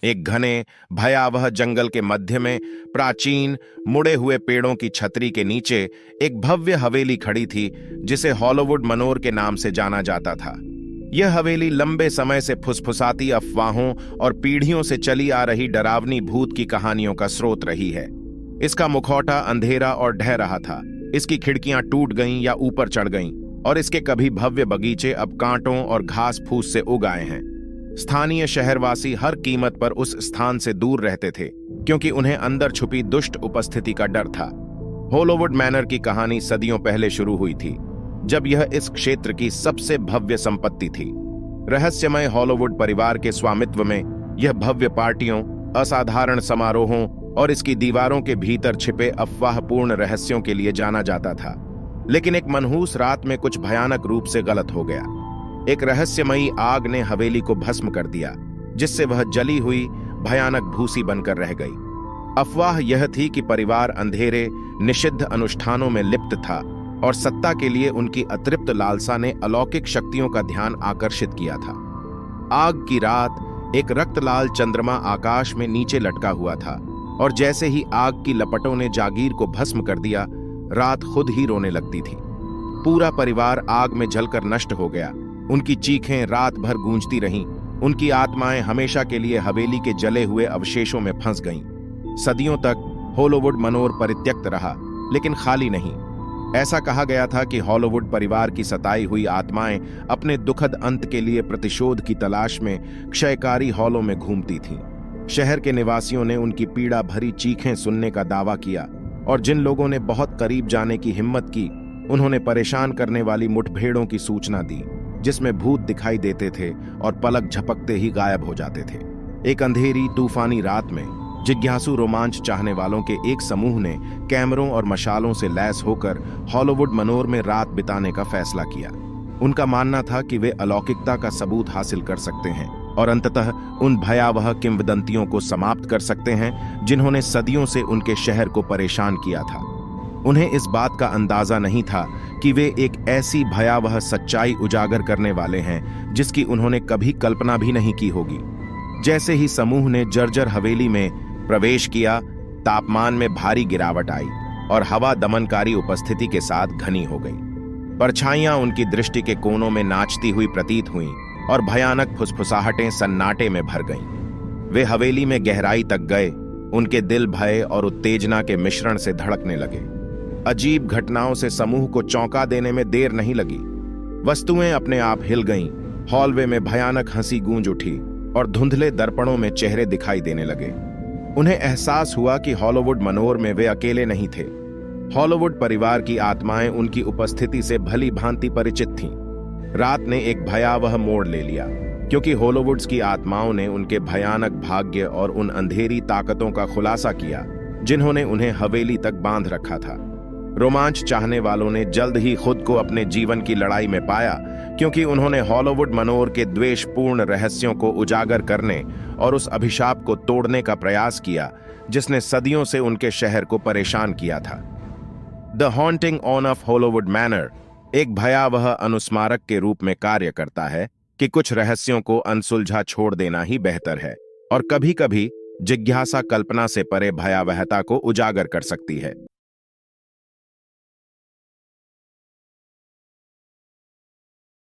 एक घने भयावह जंगल के मध्य में प्राचीन मुड़े हुए पेड़ों की छतरी के नीचे एक भव्य हवेली खड़ी थी जिसे हॉलीवुड मनोर के नाम से जाना जाता था। यह हवेली लंबे समय से फुसफुसाती अफवाहों और पीढ़ियों से चली आ रही डरावनी भूत की कहानियों का स्रोत रही है। इसका मुखौटा अंधेरा और ढह रहा था, इसकी खिड़कियां टूट गईं या ऊपर चढ़ गईं, और इसके कभी भव्य बगीचे अब कांटों और घास फूस से उग आए हैं। स्थानीय शहरवासी हर कीमत पर उस स्थान से दूर रहते थे क्योंकि उन्हें अंदर छुपी दुष्ट उपस्थिति का डर था। हॉलीवुड मैनर की कहानी सदियों पहले शुरू हुई थी, जब यह इस क्षेत्र की सबसे भव्य संपत्ति थी। रहस्यमय हॉलीवुड परिवार के स्वामित्व में यह भव्य पार्टियों, असाधारण समारोहों और इसकी दीवारों के भीतर छिपे अफवाहपूर्ण रहस्यों के लिए जाना जाता था। लेकिन एक मनहूस रात में कुछ भयानक रूप से गलत हो गया। एक रहस्यमयी आग ने हवेली को भस्म कर दिया, जिससे वह जली हुई भयानक भूसी बनकर रह गई। अफवाह यह थी कि परिवार अंधेरे, निषिद्ध अनुष्ठानों में लिप्त था और सत्ता के लिए उनकी अतृप्त लालसा ने अलौकिक शक्तियों का ध्यान आकर्षित किया था। आग की रात, एक रक्तलाल चंद्रमा आकाश में नीचे लटका हुआ था, और जैसे ही आग की लपटों ने जागीर को भस्म कर दिया, रात खुद ही रोने लगती थी। पूरा परिवार आग में जलकर नष्ट हो गया। उनकी चीखें रात भर गूंजती रहीं, उनकी आत्माएं हमेशा के लिए हवेली के जले हुए अवशेषों में फंस गईं। सदियों तक हॉलीवुड मनोर परित्यक्त रहा, लेकिन खाली नहीं। ऐसा कहा गया था कि हॉलीवुड परिवार की सताई हुई आत्माएं अपने दुखद अंत के लिए प्रतिशोध की तलाश में क्षयकारी हॉलों में घूमती थीं। शहर के निवासियों ने उनकी पीड़ा भरी चीखें सुनने का दावा किया, और जिन लोगों ने बहुत करीब जाने की हिम्मत की, उन्होंने परेशान करने वाली मुठभेड़ों की सूचना दी, जिसमें भूत दिखाई देते थे और पलक झपकते ही गायब हो जाते थे। एक अंधेरी तूफानी रात में जिज्ञासु रोमांच चाहने वालों के एक समूह ने कैमरों और मशालों से लैस होकर हॉलीवुड मनोर में रात बिताने का फैसला किया। उनका मानना था कि वे अलौकिकता का सबूत हासिल कर सकते हैं और अंततः उन भयावह किंवदंतियों को समाप्त कर सकते हैं जिन्होंने सदियों से उनके शहर को परेशान किया था। उन्हें इस बात का अंदाजा नहीं था कि वे एक ऐसी भयावह सच्चाई उजागर करने वाले हैं जिसकी उन्होंने कभी कल्पना भी नहीं की होगी। जैसे ही समूह ने जर्जर हवेली में प्रवेश किया, तापमान में भारी गिरावट आई और हवा दमनकारी उपस्थिति के साथ घनी हो गई। परछाइयां उनकी दृष्टि के कोनों में नाचती हुई प्रतीत हुईं और भयानक फुसफुसाहटें सन्नाटे में भर गईं। वे हवेली में गहराई तक गए, उनके दिल भय और उत्तेजना के मिश्रण से धड़कने लगे। अजीब घटनाओं से समूह को चौंका देने में देर नहीं लगी। वस्तुएं अपने आप हिल गईं, हॉलवे में भयानक हंसी गूंज उठी और धुंधले दर्पणों में चेहरे दिखाई देने लगे। उन्हें एहसास हुआ कि हॉलीवुड मनोर में वे अकेले नहीं थे। हॉलीवुड परिवार की आत्माएं उनकी उपस्थिति से भली भांति परिचित थीं। रात ने एक भयावह मोड़ ले लिया, क्योंकि हॉलीवुड्स की आत्माओं ने उनके भयानक भाग्य और उन अंधेरी ताकतों का खुलासा किया जिन्होंने उन्हें हवेली तक बांध रखा था। रोमांच चाहने वालों ने जल्द ही खुद को अपने जीवन की लड़ाई में पाया, क्योंकि उन्होंने हॉलीवुड मनोर के द्वेषपूर्ण रहस्यों को उजागर करने और उस अभिशाप को तोड़ने का प्रयास किया जिसने सदियों से उनके शहर को परेशान किया था। The haunting of Hollywood manner एक भयावह अनुस्मारक के रूप में कार्य करता है कि कुछ रहस्यों को अनसुलझा छोड़ देना ही बेहतर है, और कभी-कभी जिज्ञासा कल्पना से परे भयावहता को उजागर कर सकती है।